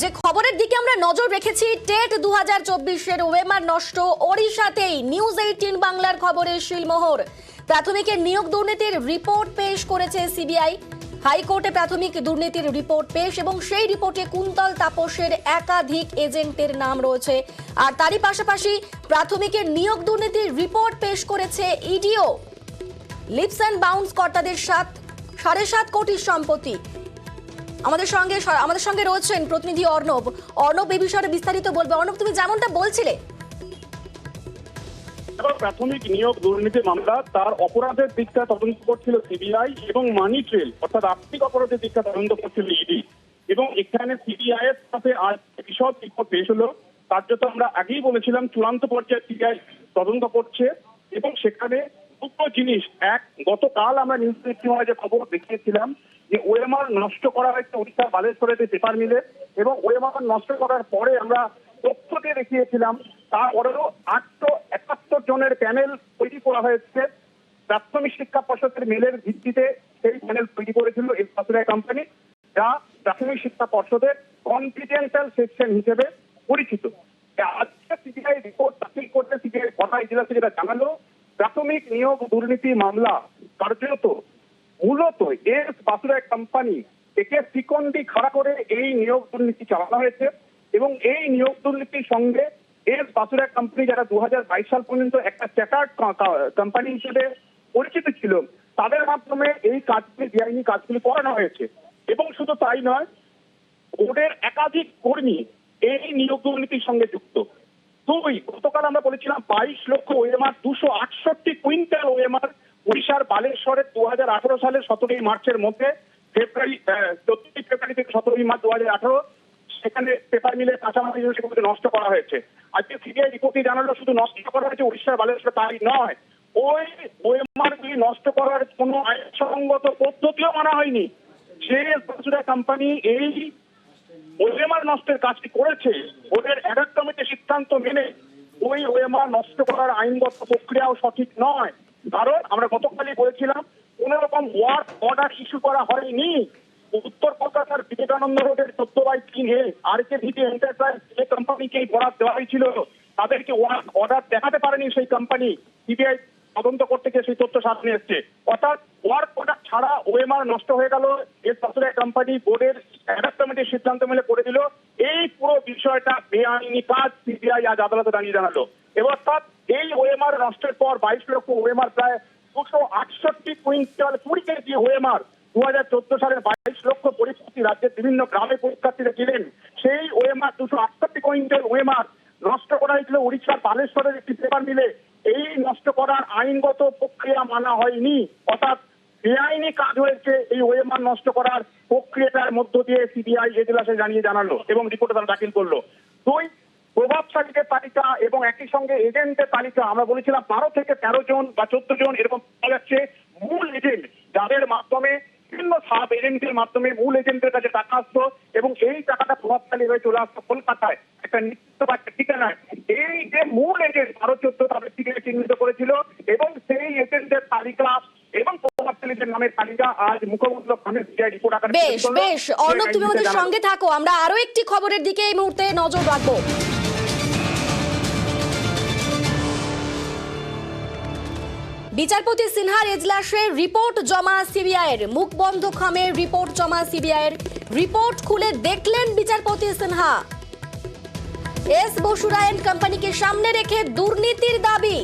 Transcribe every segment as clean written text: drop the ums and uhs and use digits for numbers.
যে খবরের দিকে আমরা নজর রেখেছি, টেট 2024-এর ওয়েমার নষ্ট, ওড়িশাতেই নিউজ 18 বাংলার খবরের শিলমোহর। প্রাথমিকের নিয়োগ দুর্নীতির রিপোর্ট পেশ করেছে সিবিআই। হাইকোর্টে প্রাথমিক দুর্নীতির রিপোর্ট পেশ এবং সেই রিপোর্টে কুন্তল তাপসের একাধিক এজেন্টের নাম রয়েছে। আর তারই পাশাপাশি প্রাথমিকের নিয়োগ দুর্নীতির রিপোর্ট পেশ করেছে ইডিও। লিপস অ্যান্ড বাউন্স কর্তাদের 7.5 কোটি সম্পত্তি। আমাদের সঙ্গে রয়েছেন প্রতিনিধি অর্ণব। এই বিষয়ে বিস্তারিত বলবে। অর্ণব, তুমি যেমনটা বলছিলে, প্রাথমিক নিয়োগ দুর্নীতি মামলা তার অপরাধের দিকটা তদন্ত করছিল সিবিআই এবং মানি ট্রেল অর্থাৎ আর্থিক অপরাধের দিকটা তদন্ত করছিল ইডি। এবং এখানে সিবিআই এর সাথে আজ বিশদ রিপোর্ট পেশ হলো। কার্যত আমরা আগেই বলেছিলাম চূড়ান্ত পর্যায়ে সিবিআই তদন্ত করছে এবং সেখানে দুটো জিনিস। এক, গতকাল আমরা নিউজ 18 যে খবর দেখিয়েছিলাম যে ওএমআর নষ্ট করা হয়েছে ওড়িশার বালেশ্বরের পেপার মিলে, এবং ওএমআর নষ্ট করার পরে আমরা তথ্য দিয়ে দেখিয়েছিলাম তারপরেও 871 জনের প্যানেল তৈরি করা হয়েছে। প্রাথমিক শিক্ষা পর্ষদের মেলের ভিত্তিতে সেই প্যানেল তৈরি করেছিল এই বাসুরা কোম্পানি, যা প্রাথমিক শিক্ষা পর্ষদের কনফিডেন্সিয়াল সেকশন হিসেবে পরিচিত। আজকে সিবিআই রিপোর্ট দাখিল করতে সিবিআই কথা ইজলাসে যেটা জানালো, প্রাথমিক নিয়োগ দুর্নীতি মামলা কার্যত মূলত এস বাসুরা কোম্পানি একে শিকন্ডি খাড়া করে এই নিয়োগ দুর্নীতি চালানো হয়েছে। এবং এই নিয়োগ দুর্নীতির সঙ্গে এস বাসুরা কোম্পানি যারা 2022 সাল পর্যন্ত একটা চার্টার্ড কোম্পানি হিসেবে পরিচিত ছিল, তাদের মাধ্যমে এই কাজগুলি বেআইনি কাজগুলি করানো হয়েছে। এবং শুধু তাই নয়, বোর্ডের একাধিক কর্মী এই নিয়োগ দুর্নীতির সঙ্গে যুক্ত। গতকাল আমরা বলেছিলাম 22 লক্ষ ওএমআর, 268 কুইন্টাল ওএমআর উড়িষ্যার বালেশ্বরের 2018 সালের 17 মার্চের মধ্যে, 14 ফেব্রুয়ারি থেকে 17 মার্চ 2018 সেখানে পেপার মিলের কাঁচামাল সেগুলোকে নষ্ট করা হয়েছে। আজকে সিবিআই রিপোর্টে জানালো শুধু নষ্ট করা হয়েছে উড়িষ্যার বালেশ্বর তাই নয়, ওই ওএমআর গুলি নষ্ট করার কোনো আইনসঙ্গত পদ্ধতিও মানা হয়নি। যে বাসুরা কোম্পানি এই ওএমআর নষ্টের কাজটি করেছে, ওদের অ্যাডক কমিটির সিদ্ধান্ত মেনে ওই ওএমআর নষ্ট করার আইনগত প্রক্রিয়াও সঠিক নয়। কারণ আমরা গতকালই বলেছিলাম কোন রকম ওয়ার্ক অর্ডার ইস্যু করা হয়নি। উত্তর কলকাতার বিবেকানন্দ রোডের 14/3 আর.কে ভিটি এন্টারপ্রাইজ যে কোম্পানিকে বরাদ দেওয়া হয়েছিল, তাদেরকে ওয়ার্ক অর্ডার দেখাতে পারেনি সেই কোম্পানি। সিবিআই তদন্ত করতে গিয়ে সেই তথ্য সামনে এসছে। অর্থাৎ ওয়ার্ক অর্ডার ছাড়া ওএমআর নষ্ট হয়ে গেল, এর বাসুরা কোম্পানি বোর্ডের অ্যাডক কমিটির সিদ্ধান্ত মেনে করে দিল। এই পুরো বিষয়টা বেআইনি কাজ, সিবিআই আজ আদালতে দাঁড়িয়ে জানালো। এবং অর্থাৎ এই ওএমআর নষ্টের পর 22 লক্ষ ওএমআর, প্রায় 268 কুইন্টাল 20 কেজি ওএমআর 2014 সালের 22 লক্ষ পরীক্ষার্থী রাজ্যের বিভিন্ন গ্রামে পরীক্ষার্থীরা ছিলেন, সেই ওএমআর 268 কুইন্টাল ওএমআর নষ্ট করা হয়েছিল উড়িষ্যার বালেশ্বরের একটি পেপার মিলে। এই নষ্ট করার আইনগত প্রক্রিয়া মানা হয়নি, অর্থাৎ বেআইনি কাজ হয়েছে। এই ওএমআর নষ্ট করার প্রক্রিয়াটার মধ্য দিয়ে সিবিআই এজলাসে জানালো এবং রিপোর্টে তারা দাখিল করলো। প্রভাবশালীদের তালিকা এবং একই সঙ্গে এজেন্টের তালিকা আমরা বলেছিলাম 12 থেকে 13 জন বা 14 জন এরকম পাওয়া যাচ্ছে। মূল এজেন্ট যাদের মাধ্যমে বিভিন্ন সাব এজেন্টের মাধ্যমে মূল এজেন্টের কাছে টাকা আসতো এবং এই টাকাটা প্রভাবশালী হয়ে চলে আসতো কলকাতায় একটা নির্দিষ্ট বা একটা ঠিকানায়। এই যে মূল এজেন্ট 12-14 তাদের ঠিকানা চিহ্নিত করেছিল এবং সেই এজেন্টের তালিকা এবং প্রভাবশালীদের নামের তালিকা আজ মুখোমুখি রিপোর্ট আকারে। বেশ অর্ণব, তুমি আমাদের সঙ্গে থাকো, আমরা আরো একটি খবরের দিকে এই মুহূর্তে নজর রাখবো। বিচারপতি সিনহার এজলাসে রিপোর্ট জমা সিবিআইয়ের, মুখ বন্ধ খামের রিপোর্ট জমা সিবিআইয়ের। রিপোর্ট খুলে দেখলেন বিচারপতি সিনহা, এস বসুরা এন্ড কোম্পানিকে সামনে রেখে দুর্নীতির দাবি।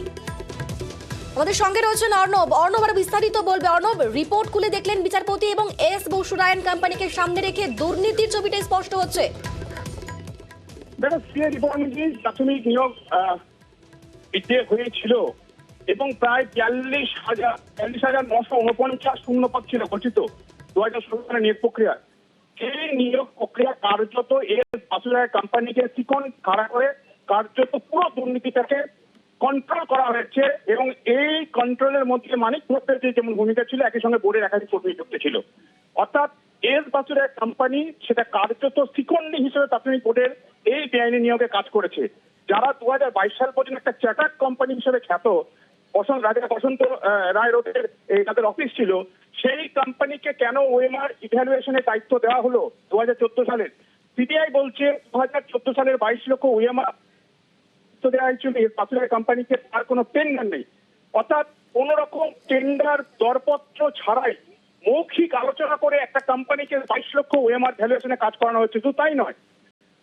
আমাদের সঙ্গে রয়েছেন অর্ণব। আর বিস্তারিত বলবে। অর্ণব, রিপোর্ট খুলে দেখলেন বিচারপতি এবং এস বসুরা এন্ড কোম্পানিকে সামনে রেখে দুর্নীতির ছবিটা স্পষ্ট হচ্ছে। দেখো, সিবিআই রিপোর্ট অনুযায়ী প্রাথমিক নিয়োগ হয়েছিল এবং প্রায় 42,949 শূন্যপদ ছিল গঠিত 2016 সালের নিয়োগ প্রক্রিয়া। এই নিয়োগ প্রক্রিয়া কার্যত এস বাসুরা কোম্পানিকে চিকন খাড়া করে কার্যত পুরো দুর্নীতিটাকে কন্ট্রোল করা হয়েছে। এবং এই কন্ট্রোলের মধ্যে মানিক ভট্টের যে যেমন ভূমিকা ছিল, একই সঙ্গে বোর্ডের একাধিক কর্মী যুক্ত ছিল। অর্থাৎ এস বাসুরা কোম্পানি সেটা কার্যত শিকন্ডি হিসেবে প্রাথমিক বোর্ডের এই বেআইনি নিয়োগে কাজ করেছে। যারা 2022 সাল পর্যন্ত একটা চার্টার্ড কোম্পানি হিসেবে খ্যাত, বসন্ত রায় রোডের তাদের অফিস ছিল, সেই কোম্পানিকে কেন ওএমআর ইভ্যালুয়েশনের দায়িত্ব দেওয়া হলো 2014 সালে? সিবিআই বলছে 2014 সালের 22 লক্ষ ওএমআর দেওয়া হয়েছিল এর বাসুরাই কোম্পানিকে, তার কোনো টেন্ডার নেই। অর্থাৎ কোন রকম টেন্ডার দরপত্র ছাড়াই মৌখিক আলোচনা করে একটা কোম্পানিকে 22 লক্ষ ওএমআর ভ্যালুয়েশনে কাজ করানো হচ্ছে। শুধু তাই নয়,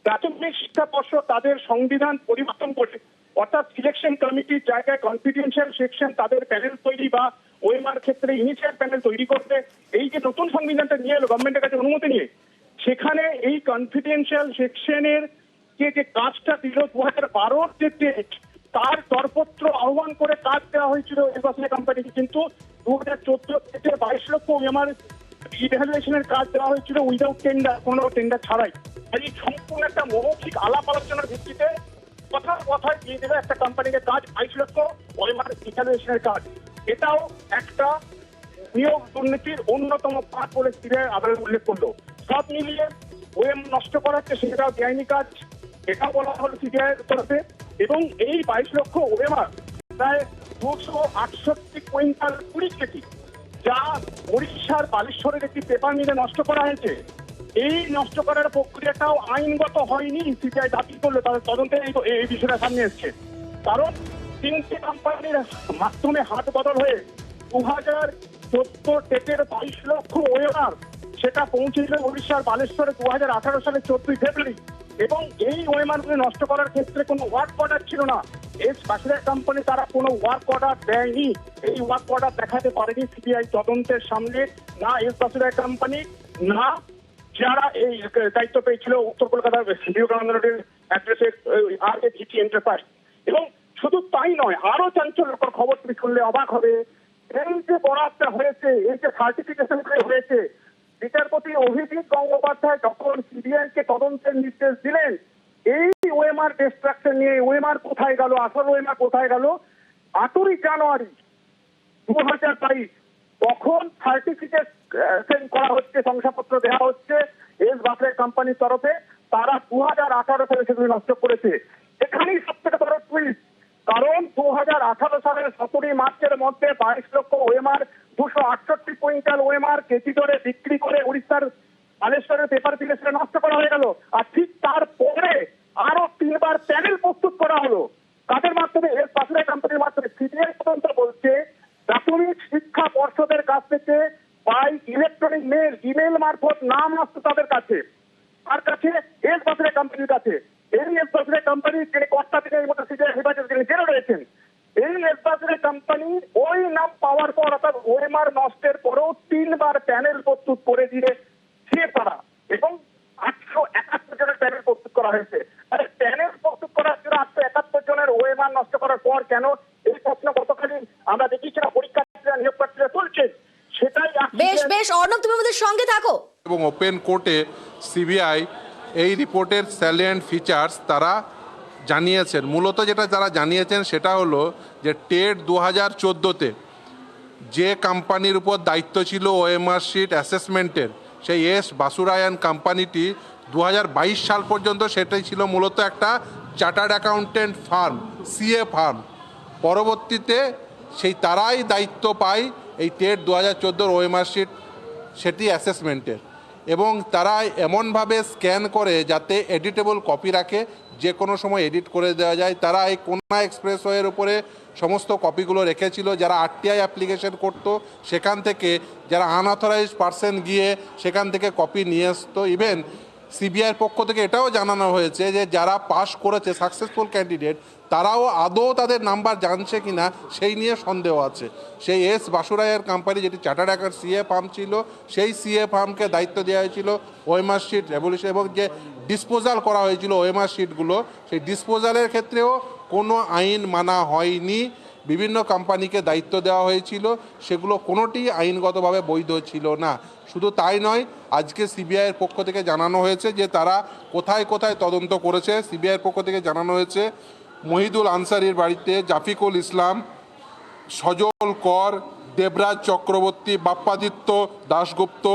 প্রাথমিক শিক্ষা পর্ষদ তাদের সংবিধান পরিবর্তন করে, অর্থাৎ সিলেকশন কমিটির জায়গায় কনফিডেন্সিয়াল সেকশন তাদের প্যানেল তৈরি বা ওএমআর ক্ষেত্রে ইনিশিয়াল প্যানেল তৈরি করতে এই যে নতুন সংবিধানটা নিয়ে এলো গভর্নমেন্টের কাছে অনুমতি নিয়ে, সেখানে এই কনফিডেন্সিয়াল সেকশনের যে কাজটা দিল 2012 যে ডেট, তার দরপত্র আহ্বান করে কাজ দেওয়া হয়েছিল এসবাসুরাই কোম্পানিকে, কিন্তু 2014 থেকে 22 লক্ষ ওএমআর ইভ্যালুয়েশনের কাজ দেওয়া হয়েছিল উইদাউট টেন্ডার, কোনো টেন্ডার ছাড়াই। এই সম্পূর্ণ একটা মৌখিক আলাপ আলোচনার ভিত্তিতে কথায় দিয়ে দেবে একটা কোম্পানিকে কাজ 22 লক্ষ ওএমআর ইভ্যালুয়েশনের কাজ। এটাও একটা নিয়োগ দুর্নীতির অন্যতম পাঠ বলে সিবিআই আদালত উল্লেখ করলো। সব মিলিয়ে ওএম নষ্ট করা হচ্ছে, সেটাও বেআইনি কাজ, এটাও বলা হলো সিবিআই এর তরফে। এবং এই 22 লক্ষ ওএমআর প্রায় 268 কুইন্টাল 20 কেজি, যা উড়িষ্যার বালেশ্বরের একটি পেপার মিলে নষ্ট করা হয়েছে। এই নষ্ট করার প্রক্রিয়াটাও আইনগত হয়নি, সিবিআই দাবি করলো, তাদের তদন্তে এই বিষয়টা সামনে এসছে। কারণ 3টে কোম্পানির মাধ্যমে হাত বদল হয়ে 2014 টেটের 22 লক্ষ ওএমআর সেটা পৌঁছেছিল উড়িষ্যার বালেশ্বরে 2018 সালের 14 ফেব্রুয়ারি। এবং এই ওএমআর গুলি নষ্ট করার ক্ষেত্রে কোনো ওয়ার্ক অর্ডার ছিল না। এস বাসুরাই কোম্পানি তারা কোনো ওয়ার্ক অর্ডার দেয়নি, এই ওয়ার্ক অর্ডার দেখাতে পারেনি সিবিআই তদন্তের সামনে, না এস বাসুরাই কোম্পানি, না যারা এই দায়িত্ব পেয়েছিল উত্তর কলকাতার বিবেকানন্দ রোডের অ্যাড্রেসে RAVT এন্টারপ্রাইজ। এবং শুধু তাই নয়, আরো চাঞ্চল্যকর খবর তুমি শুনলে অবাক হবে। এই যে বরাদ্দটা হয়েছে, এই যে সার্টিফিকেশন হয়েছে, বিচারপতি অভিজিৎ গঙ্গোপাধ্যায় যখন সিবিআই কে তদন্তের নির্দেশ দিলেন, এই ওএমআর ডিস্ট্রাকশন নিয়ে ওএমআর কোথায় গেল, আসল ওএমআর কোথায় গেল, 8 জানুয়ারি 2022 তখন সার্টিফিকেশন করা হচ্ছে, শংসাপত্র দেওয়া হচ্ছে এস বাসুরাই কোম্পানির তরফে, তারা 2018 সালে সেগুলি নষ্ট করেছে। এখানেই সব থেকে বড় টুইস্ট, কারণ 2018 সালের 17 মার্চের মধ্যে 22 লক্ষ ওএমআর 268 কুইন্টাল ওএমআর কেজি দরে বিক্রি করে উড়িষ্যার বালেশ্বরের পেপার মিলে সেটা নষ্ট করা হয়ে গেল। আর ঠিক তারপরে আরো 3বার প্যানেল প্রস্তুত করা হলো, কাদের মাধ্যমে, এস বাসুরাই কোম্পানির মাধ্যমে। সিবিআই তদন্ত বলছে প্রাথমিক শিক্ষা পর্ষদের কাছ থেকে বাই ইলেকট্রনিক মেল, ইমেল মারফত নাম আসতো তাদের কাছে, তার কাছে এস বাসুরাই কোম্পানির কাছে। এই এস বাসুরাই কোম্পানির যে কর্তা থেকে এই মতো সিবিআই হেফাজতে তিনি জেলে রয়েছেন, এই এস বাসুরাই কোম্পানি ওই নাম পাওয়ার পর অর্থাৎ ওএমআর নষ্টের পরেও 3বার প্যানেল প্রস্তুত করে দিয়েছে তারা, এবং 871 জনের প্যানেল প্রস্তুত করা হয়েছে। আর প্যানেল প্রস্তুত করার জন্য 871 জনের ওএমআর নষ্ট করার পর কেন, এই প্রশ্ন গতকালই আমরা দেখেছিলাম পরীক্ষার্থীরা নিয়োগপ্রার্থীরা তুলছেন, সেটাই বেশ অর্ণব, তুমি আমাদের সঙ্গে থাকো। এবং ওপেন কোর্টে সিবিআই এই রিপোর্টের স্যালিয়েন্ট ফিচার্স তারা জানিয়েছেন। মূলত যেটা তারা জানিয়েছেন সেটা হলো যে টেট 2014-তে যে কোম্পানির উপর দায়িত্ব ছিল ওএমআর শিট অ্যাসেসমেন্টের, সেই এস বাসুরায়ান কোম্পানিটি 2022 সাল পর্যন্ত সেটাই ছিল মূলত একটা chartered accountant farm, CA farm. পরবর্তীতে সেই তারাই দায়িত্ব পায় এই টেট 2014 ওএমআর শিট সেটি অ্যাসেসমেন্টের, এবং তারা এমনভাবে স্ক্যান করে যাতে এডিটেবল কপি রাখে, যে কোনো সময় এডিট করে দেওয়া যায়। তারা এই কোনা এক্সপ্রেসওয়ের উপরে সমস্ত কপিগুলো রেখেছিল। যারা আরটিআই অ্যাপ্লিকেশন করতো সেখান থেকে, যারা আনঅথরাইজড পার্সন গিয়ে সেখান থেকে কপি নিয়ে আসতো। ইভেন সিবিআইয়ের পক্ষ থেকে এটাও জানানো হয়েছে যে যারা পাস করেছে সাকসেসফুল ক্যান্ডিডেট, তারাও আদৌ তাদের নাম্বার জানছে কি না সেই নিয়ে সন্দেহ আছে। সেই এস বাসুরাইয়ের কোম্পানি যেটি চার্টার্ড অ্যাকাউন্ট সিএ ফার্ম ছিল, সেই সিএ ফার্মকে দায়িত্ব দেওয়া হয়েছিল ওএমআর শিট রেভলিউশন, এবং যে ডিসপোজাল করা হয়েছিল ওএমআর শিটগুলো, সেই ডিসপোজালের ক্ষেত্রেও কোনো আইন মানা হয়নি। বিভিন্ন কোম্পানিকে দায়িত্ব দেওয়া হয়েছিল, সেগুলো কোনোটি আইনগতভাবে বৈধ ছিল না। শুধু তাই নয়, আজকে সিবিআইয়ের পক্ষ থেকে জানানো হয়েছে যে তারা কোথায় কোথায় তদন্ত করেছে। সিবিআইয়ের পক্ষ থেকে জানানো হয়েছে মহিদুল আনসারির বাড়িতে, জাফিকুল ইসলাম, সজল কর, দেবরাজ চক্রবর্তী, বাপ্পাদিত্য দাশগুপ্ত,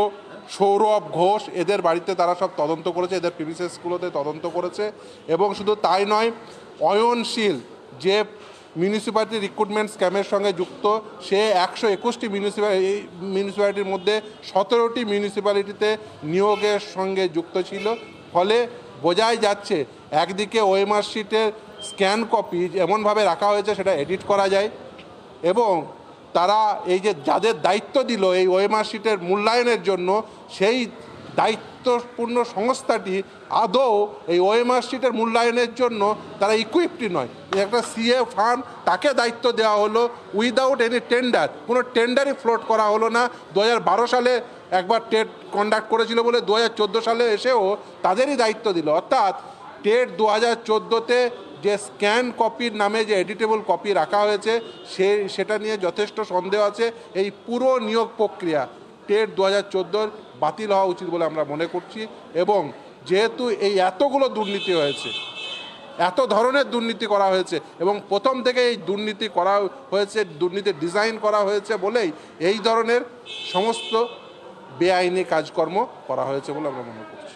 সৌরভ ঘোষ, এদের বাড়িতে তারা সব তদন্ত করেছে, এদের প্রিমিসেসগুলোতে তদন্ত করেছে। এবং শুধু তাই নয়, অয়নশীল যে মিউনিসিপ্যালিটি রিক্রুটমেন্ট স্ক্যামের সঙ্গে যুক্ত, সে 121টি মিউনিসিপ্যালিটির মধ্যে 17টি মিউনিসিপ্যালিটিতে নিয়োগের সঙ্গে যুক্ত ছিল। ফলে বোঝাই যাচ্ছে একদিকে ওএমআর শিটের স্ক্যান কপি এমনভাবে রাখা হয়েছে সেটা এডিট করা যায়, এবং তারা এই যে যাদের দায়িত্ব দিল এই ওএমআর শিটের মূল্যায়নের জন্য, সেই দায়িত্বপূর্ণ সংস্থাটি আদৌ এই ওএমআর শিটের মূল্যায়নের জন্য তারা ইকুইপড নয়। একটা সিএ ফার্ম, তাকে দায়িত্ব দেওয়া হলো উইদাউট এনি টেন্ডার, কোনো টেন্ডারই ফ্লোট করা হলো না। 2012 সালে একবার টেট কন্ডাক্ট করেছিল বলে 2014 সালে এসেও তাদেরই দায়িত্ব দিল। অর্থাৎ টেট 2014-তে যে স্ক্যান কপির নামে যে এডিটেবল কপি রাখা হয়েছে সেটা নিয়ে যথেষ্ট সন্দেহ আছে। এই পুরো নিয়োগ প্রক্রিয়া টেট 2014 বাতিল হওয়া উচিত বলে আমরা মনে করছি। এবং যেহেতু এই এতগুলো দুর্নীতি হয়েছে, এত ধরনের দুর্নীতি করা হয়েছে এবং প্রথম থেকে এই দুর্নীতি করা হয়েছে, দুর্নীতি ডিজাইন করা হয়েছে বলেই এই ধরনের সমস্ত বেআইনি কাজকর্ম করা হয়েছে বলে আমরা মনে করছি।